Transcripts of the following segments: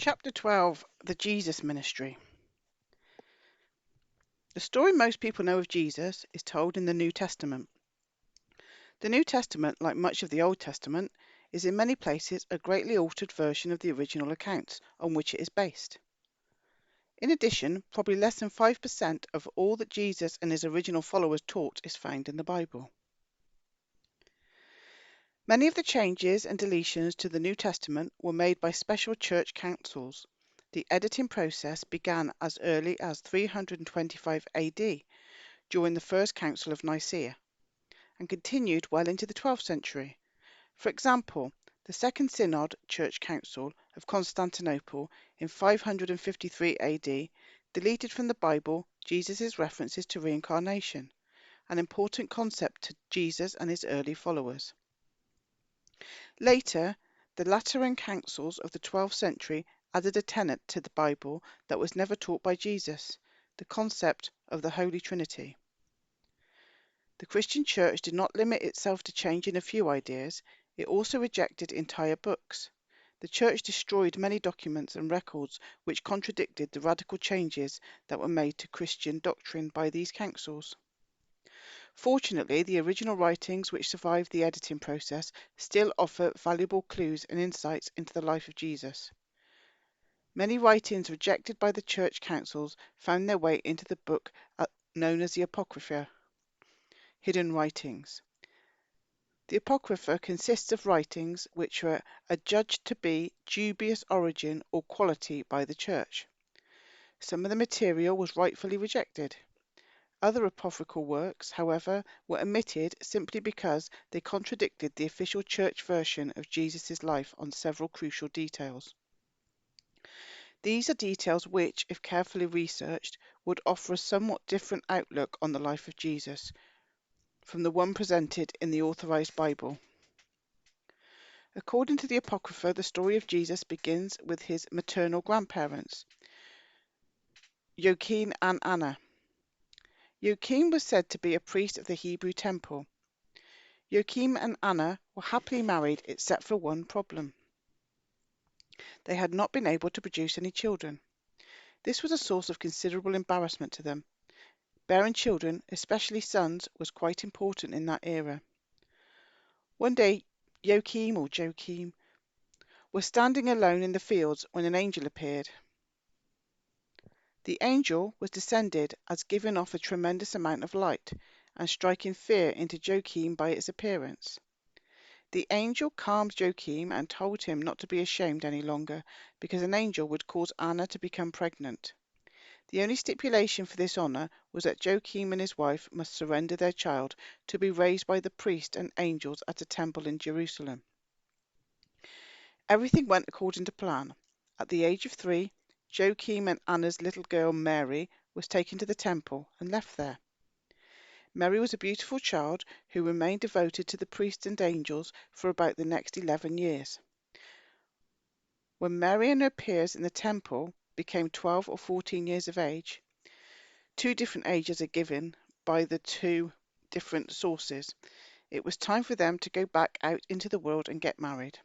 Chapter 12, The Jesus Ministry. The story most people know of Jesus is told in the New Testament. The New Testament, like much of the Old Testament, is in many places a greatly altered version of the original accounts on which it is based. In addition, probably less than 5% of all that Jesus and his original followers taught is found in the Bible. Many of the changes and deletions to the New Testament were made by special church councils. The editing process began as early as 325 AD, during the First Council of Nicaea, and continued well into the 12th century. For example, the Second Synod Church Council of Constantinople in 553 AD deleted from the Bible Jesus' references to reincarnation, an important concept to Jesus and his early followers. Later, the Lateran councils of the 12th century added a tenet to the Bible that was never taught by Jesus, the concept of the Holy Trinity. The Christian Church did not limit itself to changing a few ideas, it also rejected entire books. The Church destroyed many documents and records which contradicted the radical changes that were made to Christian doctrine by these councils. Fortunately, the original writings which survived the editing process still offer valuable clues and insights into the life of Jesus. Many writings rejected by the church councils found their way into the book known as the Apocrypha, hidden writings. The Apocrypha consists of writings which were adjudged to be dubious origin or quality by the church. Some of the material was rightfully rejected. Other apocryphal works, however, were omitted simply because they contradicted the official church version of Jesus' life on several crucial details. These are details which, if carefully researched, would offer a somewhat different outlook on the life of Jesus from the one presented in the Authorized Bible. According to the Apocrypha, the story of Jesus begins with his maternal grandparents, Joachim and Anna. Joachim was said to be a priest of the Hebrew temple. Joachim and Anna were happily married except for one problem. They had not been able to produce any children. This was a source of considerable embarrassment to them. Bearing children, especially sons, was quite important in that era. One day, Joachim was standing alone in the fields when an angel appeared. The angel was descended as giving off a tremendous amount of light and striking fear into Joachim by its appearance. The angel calmed Joachim and told him not to be ashamed any longer, because an angel would cause Anna to become pregnant. The only stipulation for this honour was that Joachim and his wife must surrender their child to be raised by the priest and angels at a temple in Jerusalem. Everything went according to plan. At the age of 3, Joachim and Anna's little girl Mary was taken to the temple and left there. Mary was a beautiful child who remained devoted to the priests and angels for about the next 11 years. When Mary and her peers in the temple became 12 or 14 years of age, two different ages are given by the two different sources, it was time for them to go back out into the world and get married.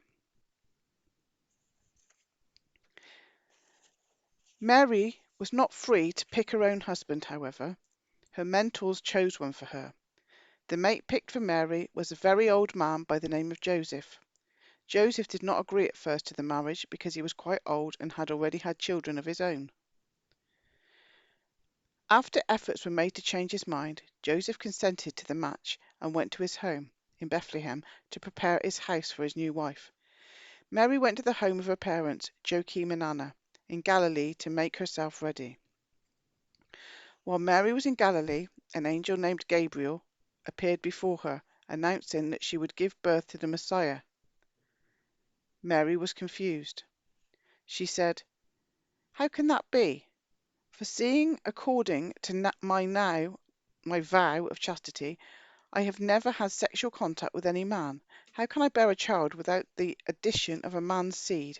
Mary was not free to pick her own husband, however. Her mentors chose one for her. The mate picked for Mary was a very old man by the name of Joseph. Joseph did not agree at first to the marriage because he was quite old and had already had children of his own. After efforts were made to change his mind, Joseph consented to the match and went to his home in Bethlehem to prepare his house for his new wife. Mary went to the home of her parents, Joachim and Anna, in Galilee to make herself ready. While Mary was in Galilee, an angel named Gabriel appeared before her, announcing that she would give birth to the Messiah. Mary was confused. She said, "How can that be? For seeing according to my vow of chastity, I have never had sexual contact with any man. How can I bear a child without the addition of a man's seed?"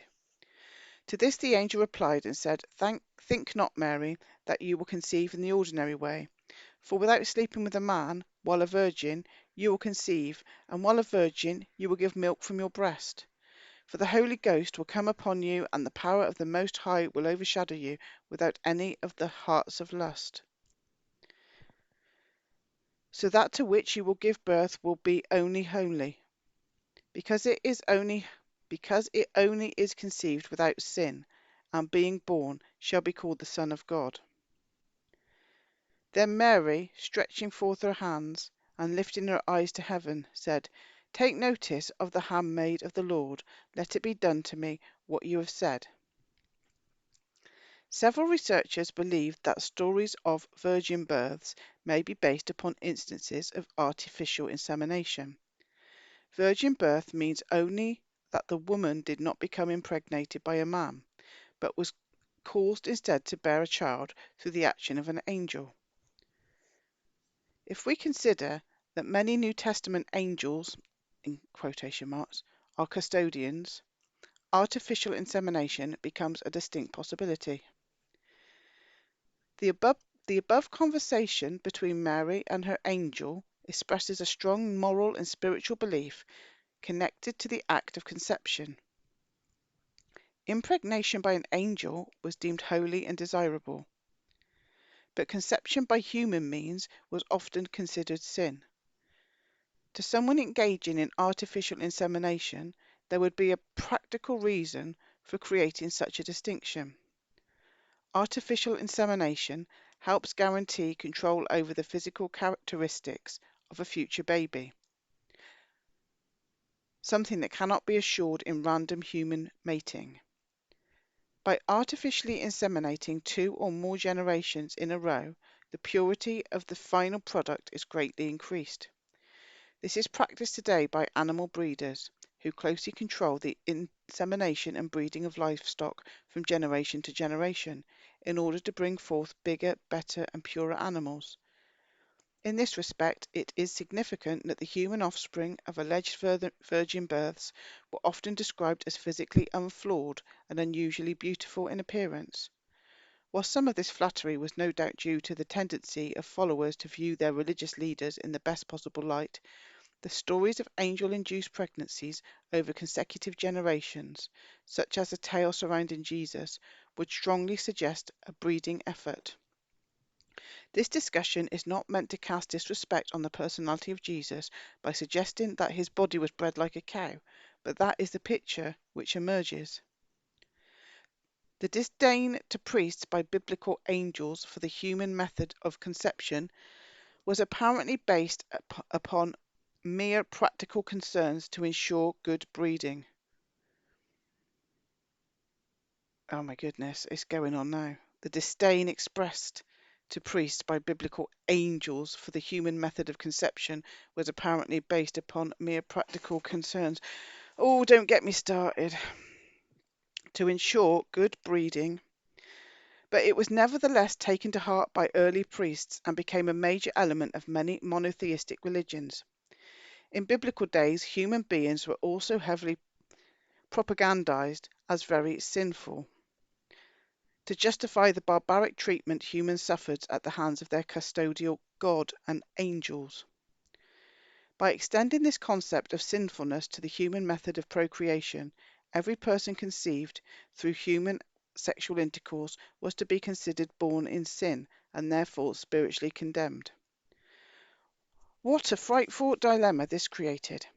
To this the angel replied and said, "Think not, Mary, that you will conceive in the ordinary way. For without sleeping with a man, while a virgin, you will conceive, and while a virgin, you will give milk from your breast. For the Holy Ghost will come upon you, and the power of the Most High will overshadow you, without any of the hearts of lust. So that to which you will give birth will be only holy, because it only is conceived without sin, and being born shall be called the Son of God. Then Mary, stretching forth her hands, and lifting her eyes to heaven, said, Take notice of the handmaid of the Lord, let it be done to me what you have said. Several researchers believe that stories of virgin births may be based upon instances of artificial insemination. Virgin birth means only that the woman did not become impregnated by a man, but was caused instead to bear a child through the action of an angel. If we consider that many New Testament angels, in quotation marks, are custodians, artificial insemination becomes a distinct possibility. The above conversation between Mary and her angel expresses a strong moral and spiritual belief connected to the act of conception. Impregnation by an angel was deemed holy and desirable, but conception by human means was often considered sin. To someone engaging in artificial insemination, there would be a practical reason for creating such a distinction. Artificial insemination helps guarantee control over the physical characteristics of a future baby, something that cannot be assured in random human mating. By artificially inseminating 2 or more generations in a row, the purity of the final product is greatly increased. This is practiced today by animal breeders, who closely control the insemination and breeding of livestock from generation to generation, in order to bring forth bigger, better and purer animals. In this respect, it is significant that the human offspring of alleged virgin births were often described as physically unflawed and unusually beautiful in appearance. While some of this flattery was no doubt due to the tendency of followers to view their religious leaders in the best possible light, the stories of angel-induced pregnancies over consecutive generations, such as the tale surrounding Jesus, would strongly suggest a breeding effort. This discussion is not meant to cast disrespect on the personality of Jesus by suggesting that his body was bred like a cow, but that is the picture which emerges. The disdain to priests by biblical angels for the human method of conception was apparently based upon mere practical concerns to ensure good breeding. Oh my goodness, it's going on now. The disdain expressed to priests by biblical angels for the human method of conception was apparently based upon mere practical concerns. Oh, don't get me started. To ensure good breeding. But it was nevertheless taken to heart by early priests and became a major element of many monotheistic religions. In biblical days, human beings were also heavily propagandized as very sinful, to justify the barbaric treatment humans suffered at the hands of their custodial God and angels. By extending this concept of sinfulness to the human method of procreation, every person conceived through human sexual intercourse was to be considered born in sin and therefore spiritually condemned. What a frightful dilemma this created.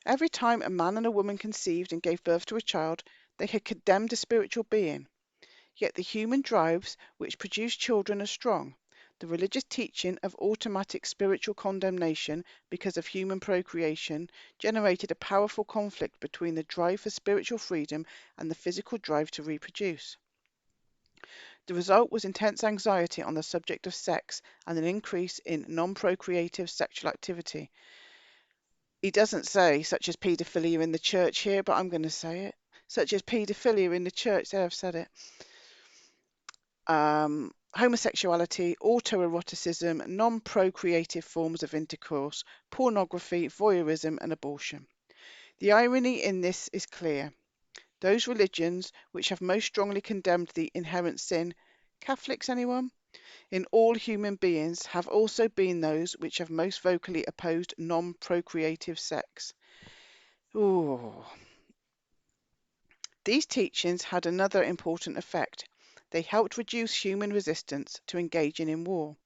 Every time a man and a woman conceived and gave birth to a child, they had condemned a spiritual being. Yet the human drives which produce children are strong. The religious teaching of automatic spiritual condemnation because of human procreation generated a powerful conflict between the drive for spiritual freedom and the physical drive to reproduce. The result was intense anxiety on the subject of sex and an increase in non-procreative sexual activity. He doesn't say such as paedophilia in the church here, but I'm going to say it. Such as paedophilia in the church. There, I've said it. Homosexuality, autoeroticism, non-procreative forms of intercourse, pornography, voyeurism and abortion. The irony in this is clear. Those religions which have most strongly condemned the inherent sin, Catholics anyone, in all human beings have also been those which have most vocally opposed non-procreative sex. Ooh. These teachings had another important effect. They helped reduce human resistance to engaging in war.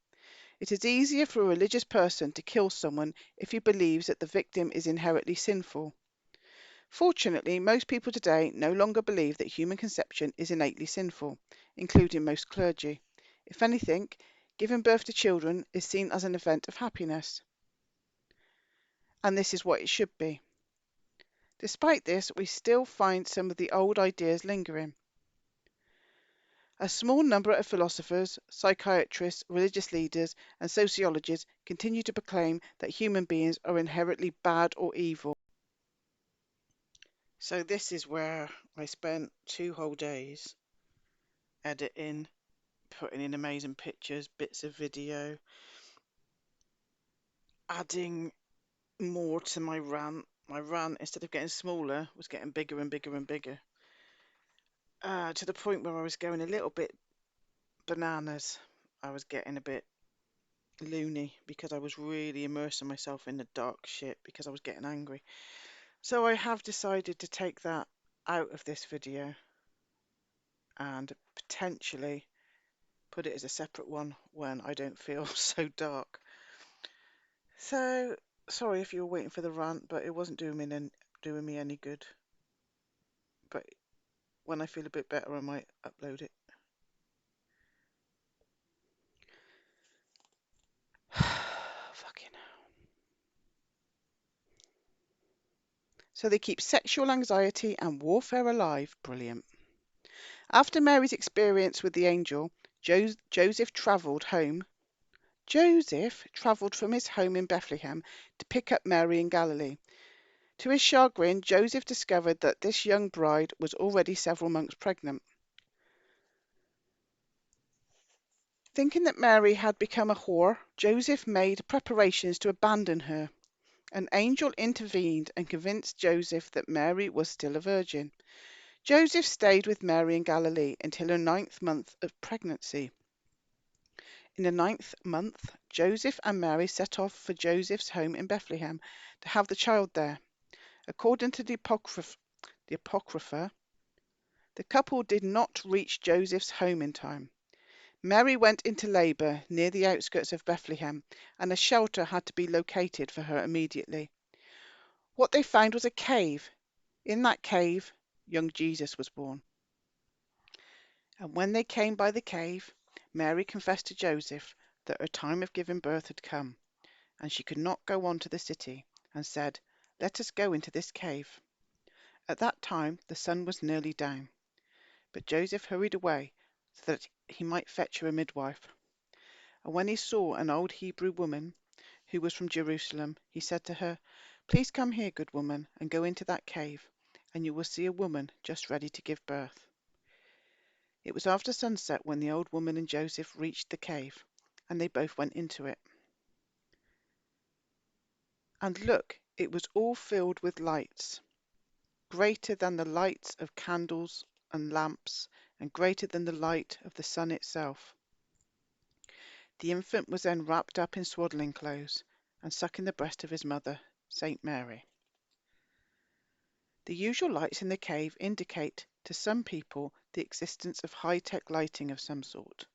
It is easier for a religious person to kill someone if he believes that the victim is inherently sinful. Fortunately, most people today no longer believe that human conception is innately sinful, including most clergy. If anything, giving birth to children is seen as an event of happiness, and this is what it should be. Despite this, we still find some of the old ideas lingering. A small number of philosophers, psychiatrists, religious leaders, and sociologists continue to proclaim that human beings are inherently bad or evil. So this is where I spent 2 whole days editing, putting in amazing pictures, bits of video, adding more to my rant. My rant, instead of getting smaller, was getting bigger and bigger and bigger, to the point where I was going a little bit bananas. I was getting a bit loony because I was really immersing myself in the dark shit because I was getting angry. So I have decided to take that out of this video and potentially put it as a separate one when I don't feel so dark. So sorry if you were waiting for the rant, but it wasn't doing me any good. But when I feel a bit better, I might upload it. Fucking hell. So they keep sexual anxiety and warfare alive. Brilliant. After Mary's experience with the angel, Joseph travelled home. Joseph travelled from his home in Bethlehem to pick up Mary in Galilee. To his chagrin, Joseph discovered that this young bride was already several months pregnant. Thinking that Mary had become a whore, Joseph made preparations to abandon her. An angel intervened and convinced Joseph that Mary was still a virgin. Joseph stayed with Mary in Galilee until her 9th month of pregnancy. In the 9th month, Joseph and Mary set off for Joseph's home in Bethlehem to have the child there. According to the Apocrypha, the couple did not reach Joseph's home in time. Mary went into labour near the outskirts of Bethlehem, and a shelter had to be located for her immediately. What they found was a cave. In that cave, young Jesus was born. And when they came by the cave, Mary confessed to Joseph that her time of giving birth had come, and she could not go on to the city, and said, "Let us go into this cave." At that time the sun was nearly down, but Joseph hurried away so that he might fetch her a midwife. And when he saw an old Hebrew woman who was from Jerusalem, he said to her, "Please come here, good woman, and go into that cave, and you will see a woman just ready to give birth." It was after sunset when the old woman and Joseph reached the cave, and they both went into it. And look, it was all filled with lights, greater than the lights of candles and lamps, and greater than the light of the sun itself. The infant was then wrapped up in swaddling clothes, and sucking the breast of his mother, Saint Mary. The usual lights in the cave indicate to some people the existence of high-tech lighting of some sort.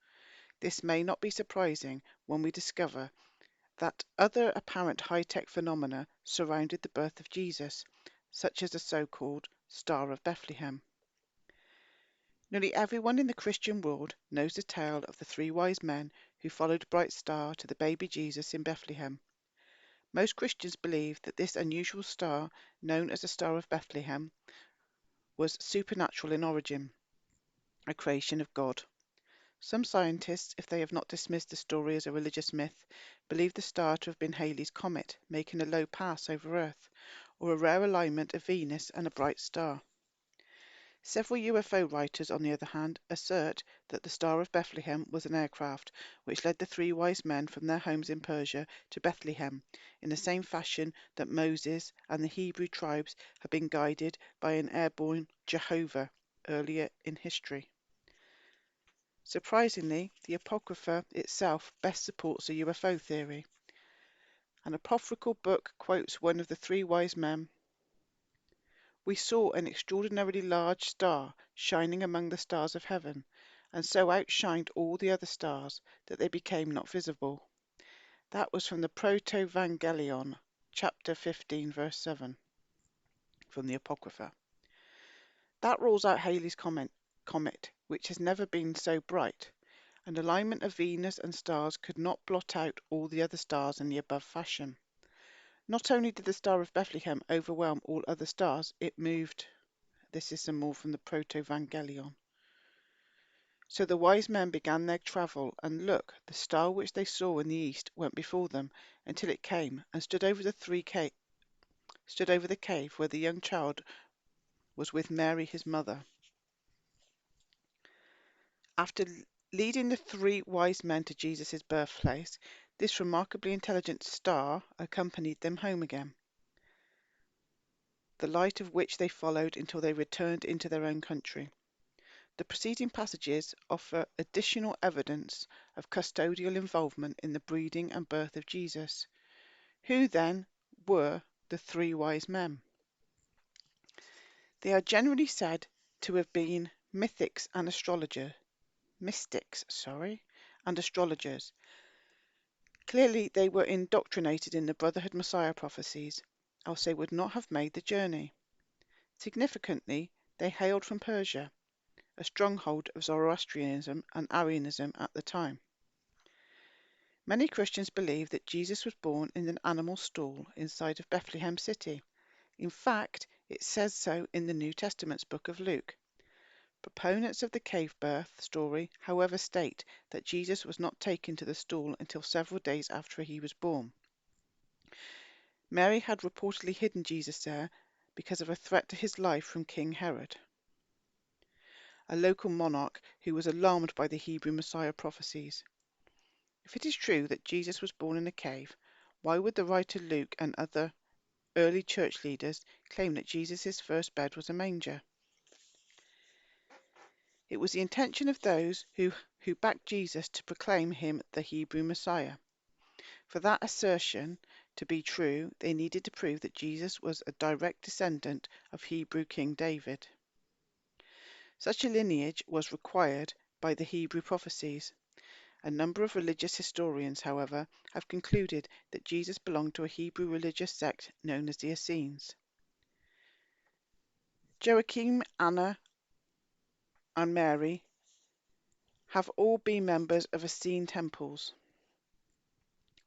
This may not be surprising when we discover that other apparent high-tech phenomena surrounded the birth of Jesus, such as the so-called Star of Bethlehem. Nearly everyone in the Christian world knows the tale of the 3 wise men who followed a bright star to the baby Jesus in Bethlehem. Most Christians believe that this unusual star, known as the Star of Bethlehem, was supernatural in origin, a creation of God. Some scientists, if they have not dismissed the story as a religious myth, believe the star to have been Halley's Comet, making a low pass over Earth, or a rare alignment of Venus and a bright star. Several UFO writers, on the other hand, assert that the Star of Bethlehem was an aircraft which led the 3 wise men from their homes in Persia to Bethlehem, in the same fashion that Moses and the Hebrew tribes had been guided by an airborne Jehovah earlier in history. Surprisingly, the Apocrypha itself best supports the UFO theory. An apocryphal book quotes one of the 3 wise men. We saw an extraordinarily large star shining among the stars of heaven, and so outshined all the other stars that they became not visible. That was from the Proto-Evangelion, chapter 15, verse 7, from the Apocrypha. That rules out Halley's comet, which has never been so bright. An alignment of Venus and stars could not blot out all the other stars in the above fashion. Not only did the Star of Bethlehem overwhelm all other stars, it moved. This is some more from the Proto-Evangelion. So the wise men began their travel, and look, the star which they saw in the east went before them until it came and stood over the cave where the young child was with Mary his mother. After leading the 3 wise men to Jesus' birthplace, this remarkably intelligent star accompanied them home again, the light of which they followed until they returned into their own country. The preceding passages offer additional evidence of custodial involvement in the breeding and birth of Jesus. Who, then, were the 3 wise men? They are generally said to have been mystics and astrologers. Clearly, they were indoctrinated in the Brotherhood Messiah prophecies, else they would not have made the journey. Significantly, they hailed from Persia, a stronghold of Zoroastrianism and Arianism at the time. Many Christians believe that Jesus was born in an animal stall inside of Bethlehem city. In fact, it says so in the New Testament's book of Luke. Proponents of the cave birth story, however, state that Jesus was not taken to the stall until several days after he was born. Mary had reportedly hidden Jesus there because of a threat to his life from King Herod, a local monarch who was alarmed by the Hebrew Messiah prophecies. If it is true that Jesus was born in a cave, why would the writer Luke and other early church leaders claim that Jesus' first bed was a manger? It was the intention of those who backed Jesus to proclaim him the Hebrew Messiah. For that assertion to be true, they needed to prove that Jesus was a direct descendant of Hebrew King David. Such a lineage was required by the Hebrew prophecies. A number of religious historians, however, have concluded that Jesus belonged to a Hebrew religious sect known as the Essenes. Joachim, Anna, and Mary have all been members of Essene temples.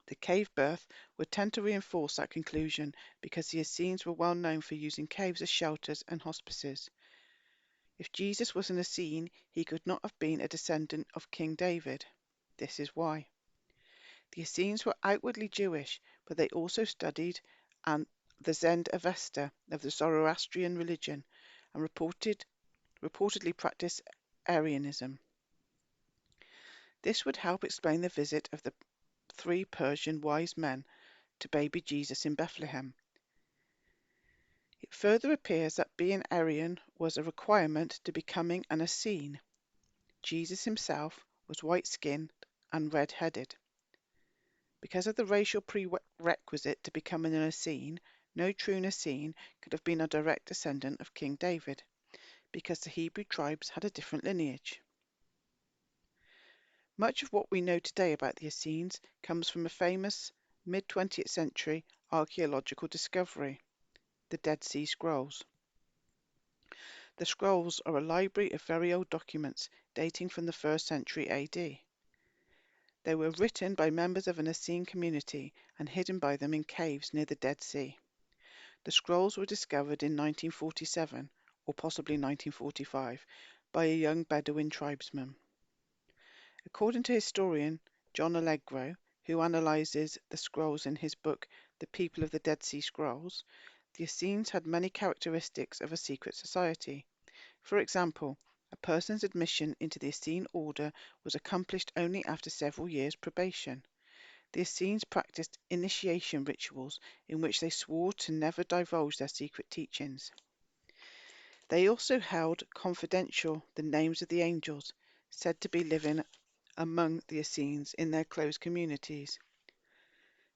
The cave birth would tend to reinforce that conclusion because the Essenes were well known for using caves as shelters and hospices. If Jesus was an Essene, he could not have been a descendant of King David. This is why. The Essenes were outwardly Jewish, but they also studied the Zend Avesta of the Zoroastrian religion and reportedly practiced Arianism. This would help explain the visit of the 3 Persian wise men to baby Jesus in Bethlehem. It further appears that being Aryan was a requirement to becoming an Essene. Jesus himself was white-skinned and red-headed. Because of the racial prerequisite to becoming an Essene, no true Essene could have been a direct descendant of King David, because the Hebrew tribes had a different lineage. Much of what we know today about the Essenes comes from a famous mid-20th century archaeological discovery, the Dead Sea Scrolls. The scrolls are a library of very old documents dating from the 1st century AD. They were written by members of an Essene community and hidden by them in caves near the Dead Sea. The scrolls were discovered in 1947, or possibly 1945, by a young Bedouin tribesman. According to historian John Allegro, who analyses the scrolls in his book The People of the Dead Sea Scrolls, the Essenes had many characteristics of a secret society. For example, a person's admission into the Essene order was accomplished only after several years' probation. The Essenes practiced initiation rituals in which they swore to never divulge their secret teachings. They also held confidential the names of the angels said to be living among the Essenes in their closed communities.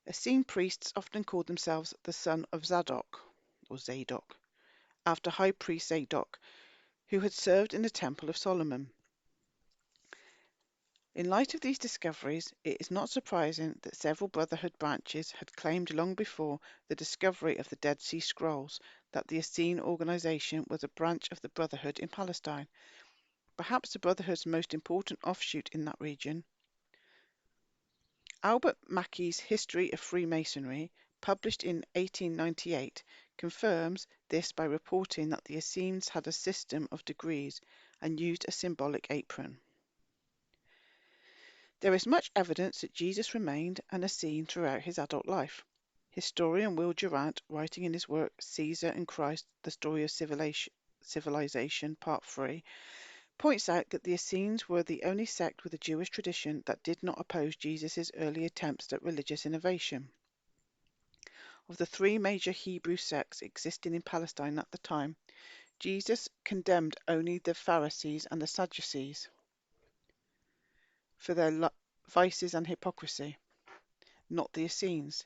Essene priests often called themselves the son of Zadok, after high priest Zadok, who had served in the Temple of Solomon. In light of these discoveries, it is not surprising that several Brotherhood branches had claimed long before the discovery of the Dead Sea Scrolls that the Essene organization was a branch of the Brotherhood in Palestine, perhaps the Brotherhood's most important offshoot in that region. Albert Mackey's History of Freemasonry, published in 1898, confirms this by reporting that the Essenes had a system of degrees and used a symbolic apron. There is much evidence that Jesus remained an Essene throughout his adult life. Historian Will Durant, writing in his work Caesar and Christ, The Story of Civilization, Part 3, points out that the Essenes were the only sect with a Jewish tradition that did not oppose Jesus' early attempts at religious innovation. Of the three major Hebrew sects existing in Palestine at the time, Jesus condemned only the Pharisees and the Sadducees for their vices and hypocrisy, not the Essenes.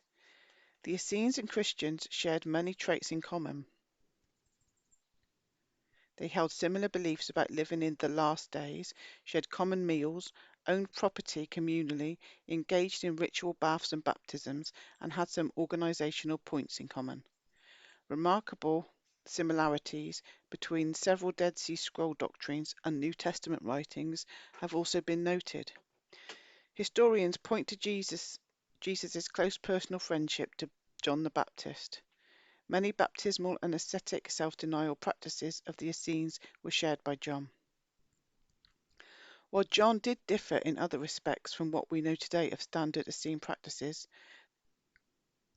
The Essenes and Christians shared many traits in common. They held similar beliefs about living in the last days, shared common meals, owned property communally, engaged in ritual baths and baptisms, and had some organizational points in common. Remarkable similarities between several Dead Sea Scroll doctrines and New Testament writings have also been noted. Historians point to Jesus' close personal friendship to John the Baptist. Many baptismal and ascetic self-denial practices of the Essenes were shared by John. While John did differ in other respects from what we know today of standard Essene practices,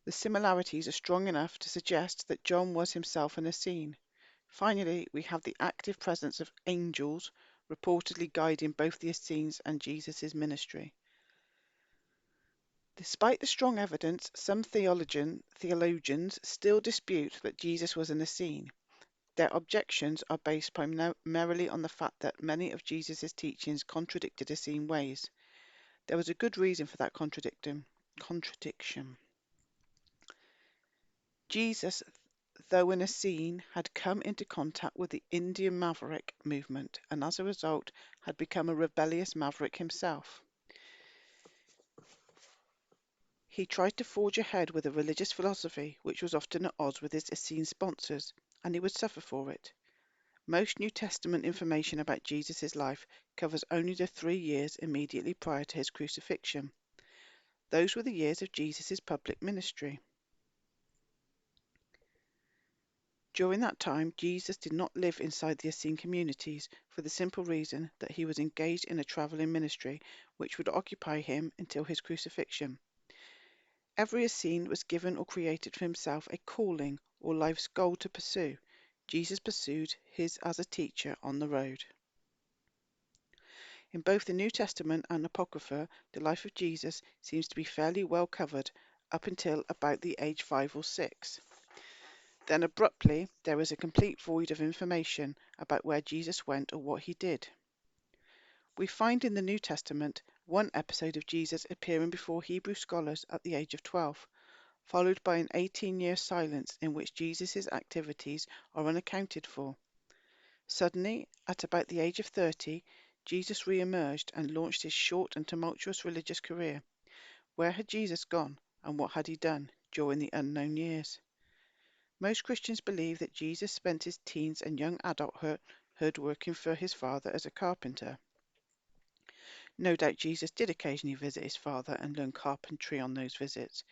the similarities are strong enough to suggest that John was himself an Essene. Finally, we have the active presence of angels reportedly guiding both the Essenes and Jesus' ministry. Despite the strong evidence, some theologians still dispute that Jesus was an Essene. Their objections are based primarily on the fact that many of Jesus' teachings contradicted Essene ways. There was a good reason for that contradiction. Jesus, though an Essene, had come into contact with the Indian Maverick movement and as a result had become a rebellious maverick himself. He tried to forge ahead with a religious philosophy which was often at odds with his Essene sponsors, and he would suffer for it. Most New Testament information about Jesus' life covers only the 3 years immediately prior to his crucifixion. Those were the years of Jesus' public ministry. During that time, Jesus did not live inside the Essene communities for the simple reason that he was engaged in a traveling ministry which would occupy him until his crucifixion. Every Essene was given or created for himself a calling or life's goal to pursue. Jesus pursued his as a teacher on the road. In both the New Testament and Apocrypha, the life of Jesus seems to be fairly well covered up until about the age 5 or 6. Then abruptly there is a complete void of information about where Jesus went or what he did. We find in the New Testament one episode of Jesus appearing before Hebrew scholars at the age of 12, followed by an 18-year silence in which Jesus' activities are unaccounted for. Suddenly, at about the age of 30, Jesus re-emerged and launched his short and tumultuous religious career. Where had Jesus gone, and what had he done during the unknown years? Most Christians believe that Jesus spent his teens and young adulthood working for his father as a carpenter. No doubt Jesus did occasionally visit his father and learn carpentry on those visits.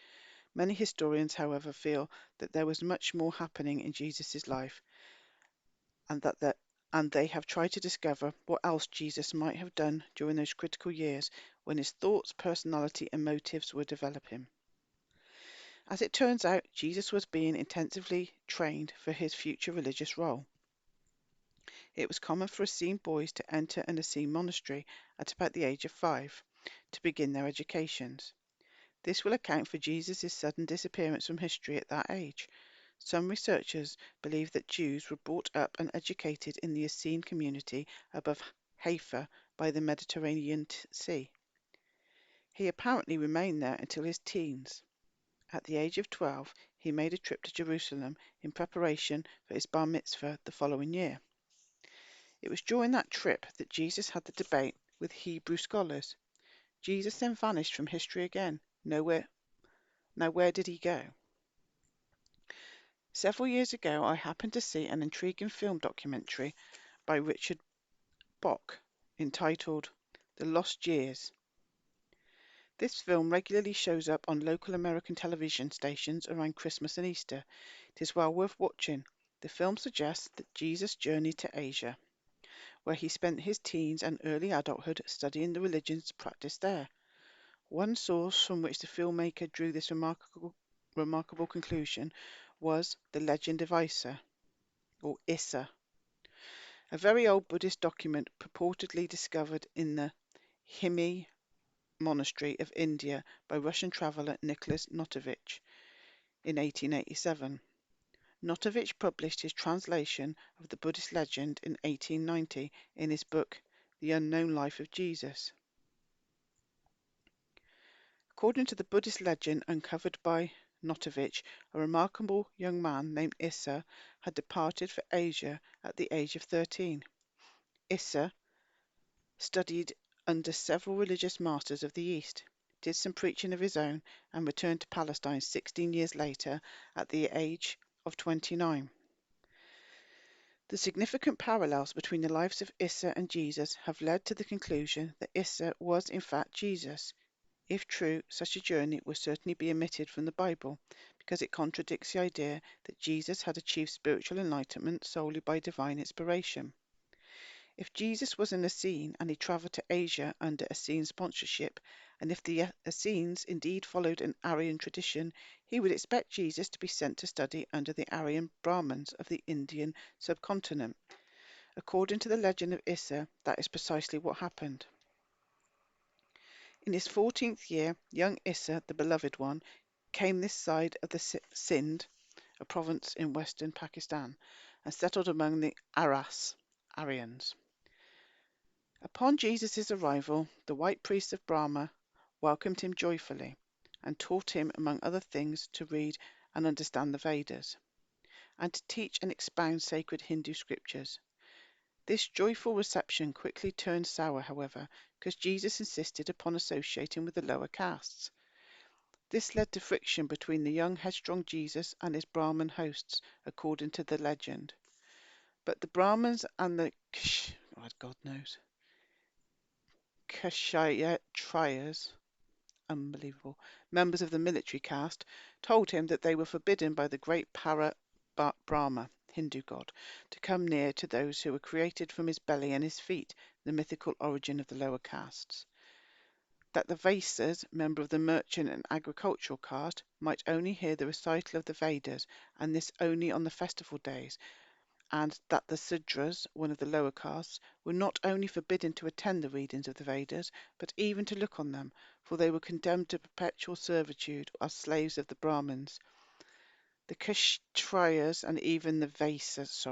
Many historians, however, feel that there was much more happening in Jesus' life, and they have tried to discover what else Jesus might have done during those critical years when his thoughts, personality, and motives were developing. As it turns out, Jesus was being intensively trained for his future religious role. It was common for Essene boys to enter an Essene monastery at about the age of 5 to begin their educations. This will account for Jesus' sudden disappearance from history at that age. Some researchers believe that Jews were brought up and educated in the Essene community above Haifa by the Mediterranean Sea. He apparently remained there until his teens. At the age of 12, he made a trip to Jerusalem in preparation for his bar mitzvah the following year. It was during that trip that Jesus had the debate with Hebrew scholars. Jesus then vanished from history again. Nowhere. Now, where did he go? Several years ago, I happened to see an intriguing film documentary by Richard Bach entitled The Lost Years. This film regularly shows up on local American television stations around Christmas and Easter. It is well worth watching. The film suggests that Jesus journeyed to Asia, where he spent his teens and early adulthood studying the religions practiced there. One source from which the filmmaker drew this remarkable conclusion was the legend of Issa, or Issa, a very old Buddhist document purportedly discovered in the Himi monastery of India by Russian traveller Nicholas Notovich in 1887. Notovich published his translation of the Buddhist legend in 1890 in his book The Unknown Life of Jesus. According to the Buddhist legend uncovered by Notovich, a remarkable young man named Issa had departed for Asia at the age of 13. Issa studied under several religious masters of the East, did some preaching of his own, and returned to Palestine 16 years later at the age of 29. The significant parallels between the lives of Issa and Jesus have led to the conclusion that Issa was in fact Jesus. If true, such a journey would certainly be omitted from the Bible, because it contradicts the idea that Jesus had achieved spiritual enlightenment solely by divine inspiration. If Jesus was an Essene and he travelled to Asia under Essene sponsorship, and if the Essenes indeed followed an Aryan tradition, he would expect Jesus to be sent to study under the Aryan Brahmins of the Indian subcontinent. According to the legend of Issa, that is precisely what happened. In his 14th year, young Issa, the beloved one, came this side of the Sindh, a province in western Pakistan, and settled among the Aryans. Upon Jesus' arrival, the white priests of Brahma welcomed him joyfully, and taught him, among other things, to read and understand the Vedas, and to teach and expound sacred Hindu scriptures. This joyful reception quickly turned sour, however, because Jesus insisted upon associating with the lower castes. This led to friction between the young headstrong Jesus and his Brahmin hosts, according to the legend. But the Brahmins and the Kshatriyas, unbelievable, members of the military caste, told him that they were forbidden by the great Brahma, Hindu god, to come near to those who were created from his belly and his feet, the mythical origin of the lower castes. That the Vaisas, member of the merchant and agricultural caste, might only hear the recital of the Vedas, and this only on the festival days, and that the Sudras, one of the lower castes, were not only forbidden to attend the readings of the Vedas, but even to look on them, for they were condemned to perpetual servitude as slaves of the Brahmins, the Kshatriyas, and even the Vaisas.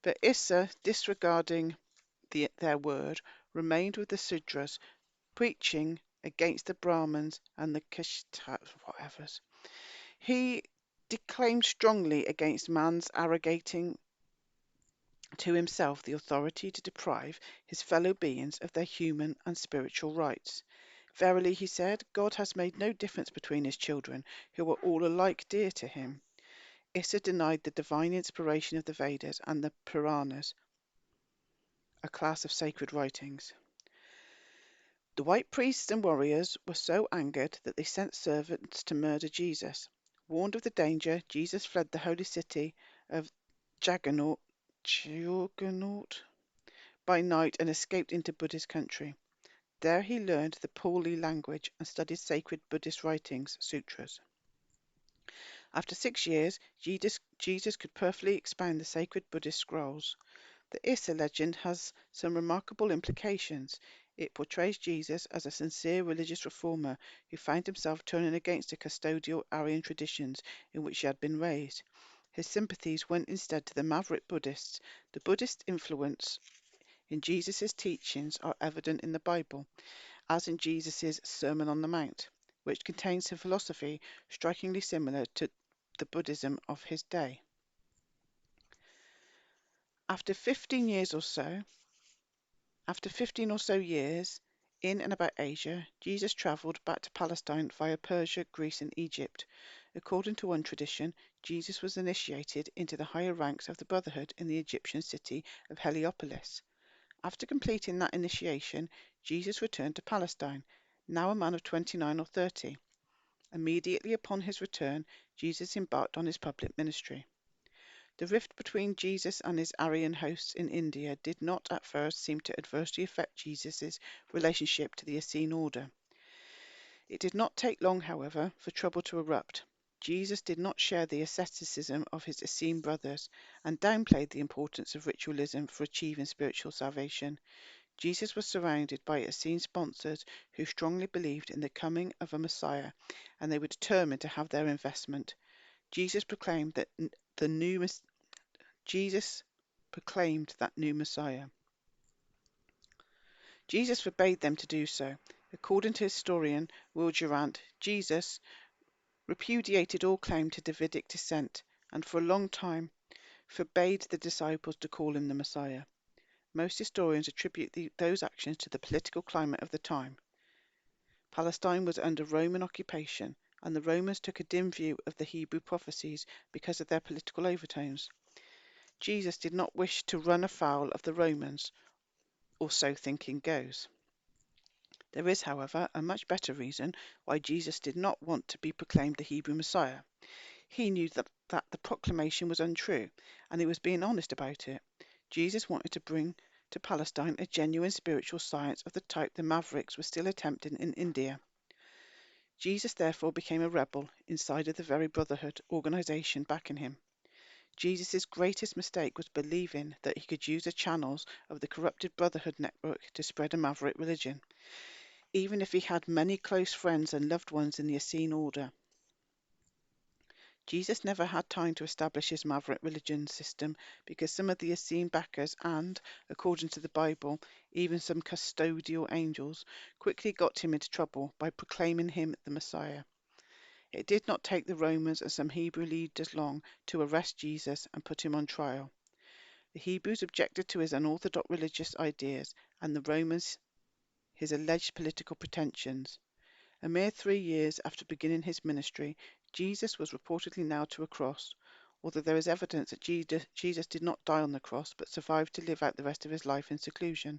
But Issa, disregarding their word, remained with the Sudras, preaching against the Brahmins and the Kshatriyas. He declaimed strongly against man's arrogating to himself the authority to deprive his fellow beings of their human and spiritual rights. Verily, he said, God has made no difference between his children, who are all alike dear to him. Issa denied the divine inspiration of the Vedas and the Puranas, a class of sacred writings. The white priests and warriors were so angered that they sent servants to murder Jesus. Warned of the danger, Jesus fled the holy city of Juggernaut by night and escaped into Buddhist country. There he learned the Pali language and studied sacred Buddhist writings, sutras. After 6 years, Jesus could perfectly expound the sacred Buddhist scrolls. The Issa legend has some remarkable implications. It portrays Jesus as a sincere religious reformer who found himself turning against the custodial Aryan traditions in which he had been raised. His sympathies went instead to the maverick Buddhists. The Buddhist influence in Jesus' teachings are evident in the Bible, as in Jesus' Sermon on the Mount, which contains a philosophy strikingly similar to the Buddhism of his day. After 15 or so years in and about Asia, Jesus travelled back to Palestine via Persia, Greece and Egypt. According to one tradition, Jesus was initiated into the higher ranks of the Brotherhood in the Egyptian city of Heliopolis. After completing that initiation, Jesus returned to Palestine, now a man of 29 or 30. Immediately upon his return, Jesus embarked on his public ministry. The rift between Jesus and his Aryan hosts in India did not at first seem to adversely affect Jesus' relationship to the Essene order. It did not take long, however, for trouble to erupt. Jesus did not share the asceticism of his Essene brothers and downplayed the importance of ritualism for achieving spiritual salvation. Jesus was surrounded by Essene sponsors who strongly believed in the coming of a Messiah, and they were determined to have their investment. Jesus proclaimed that new Messiah. Jesus forbade them to do so. According to historian Rant, Jesus repudiated all claim to Davidic descent and for a long time forbade the disciples to call him the Messiah. Most historians attribute those actions to the political climate of the time. Palestine was under Roman occupation, and the Romans took a dim view of the Hebrew prophecies because of their political overtones. Jesus did not wish to run afoul of the Romans, or so thinking goes. There is, however, a much better reason why Jesus did not want to be proclaimed the Hebrew Messiah. He knew that the proclamation was untrue, and he was being honest about it. Jesus wanted to bring to Palestine a genuine spiritual science of the type the Mavericks were still attempting in India. Jesus therefore became a rebel inside of the very Brotherhood organization backing him. Jesus' greatest mistake was believing that he could use the channels of the corrupted Brotherhood network to spread a maverick religion, even if he had many close friends and loved ones in the Essene order. Jesus never had time to establish his maverick religion system because some of the Essene backers and, according to the Bible, even some custodial angels quickly got him into trouble by proclaiming him the Messiah. It did not take the Romans and some Hebrew leaders long to arrest Jesus and put him on trial. The Hebrews objected to his unorthodox religious ideas, and the Romans his alleged political pretensions. A mere 3 years after beginning his ministry, Jesus was reportedly nailed to a cross, although there is evidence that Jesus did not die on the cross but survived to live out the rest of his life in seclusion.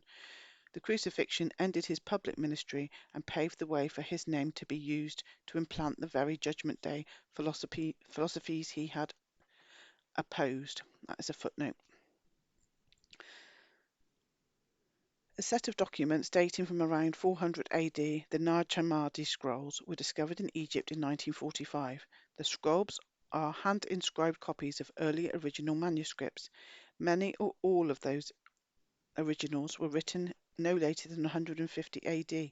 The crucifixion ended his public ministry and paved the way for his name to be used to implant the very Judgment Day philosophies he had opposed. That is a footnote. A set of documents dating from around 400 AD, the Nag Hammadi scrolls, were discovered in Egypt in 1945. The scrolls are hand-inscribed copies of earlier original manuscripts. Many or all of those originals were written no later than 150 AD,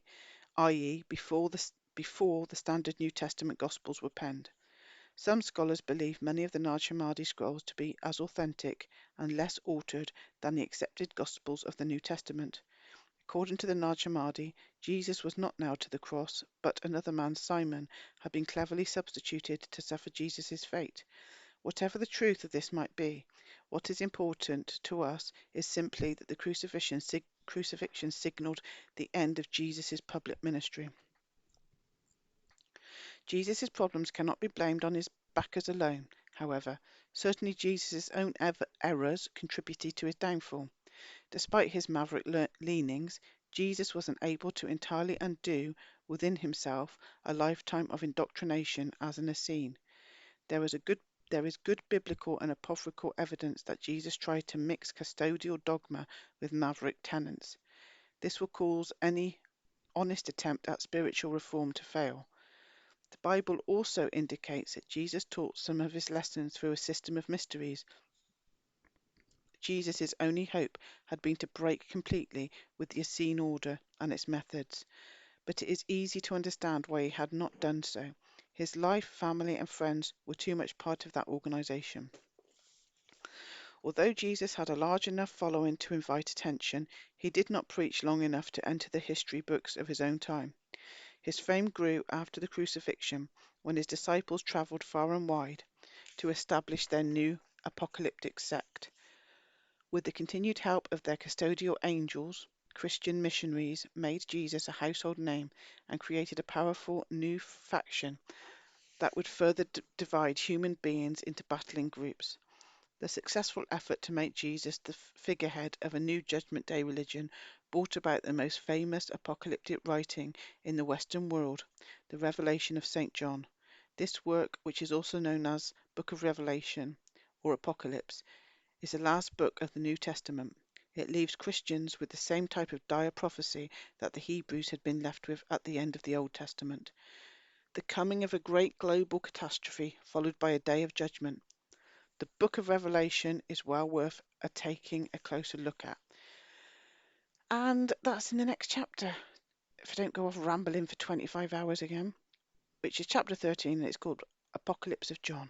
i.e. before the standard New Testament Gospels were penned. Some scholars believe many of the Nag Hammadi scrolls to be as authentic and less altered than the accepted Gospels of the New Testament. According to the Nag Hammadi, Jesus was not nailed to the cross, but another man, Simon, had been cleverly substituted to suffer Jesus' fate. Whatever the truth of this might be, what is important to us is simply that the crucifixion signalled the end of Jesus' public ministry. Jesus' problems cannot be blamed on his backers alone, however. Certainly Jesus' own errors contributed to his downfall. Despite his maverick leanings, Jesus was unable to entirely undo within himself a lifetime of indoctrination as an Essene. There is good biblical and apocryphal evidence that Jesus tried to mix custodial dogma with maverick tenets. This will cause any honest attempt at spiritual reform to fail. The Bible also indicates that Jesus taught some of his lessons through a system of mysteries. Jesus' only hope had been to break completely with the Essene order and its methods, but it is easy to understand why he had not done so. His life, family and friends were too much part of that organization. Although Jesus had a large enough following to invite attention, he did not preach long enough to enter the history books of his own time. His fame grew after the crucifixion, when his disciples travelled far and wide. to establish their new apocalyptic sect. With the continued help of their custodial angels, Christian missionaries made Jesus a household name and created a powerful new faction that would further divide human beings into battling groups. The successful effort to make Jesus the figurehead of a new Judgment Day religion brought about the most famous apocalyptic writing in the Western world, the Revelation of St. John. This work, which is also known as Book of Revelation or Apocalypse, is the last book of the New Testament. It leaves Christians with the same type of dire prophecy that the Hebrews had been left with at the end of the Old Testament. The coming of a great global catastrophe followed by a day of judgment. The book of Revelation is well worth taking a closer look at. And that's in the next chapter, if I don't go off rambling for 25 hours again, which is chapter 13, and it's called Apocalypse of John.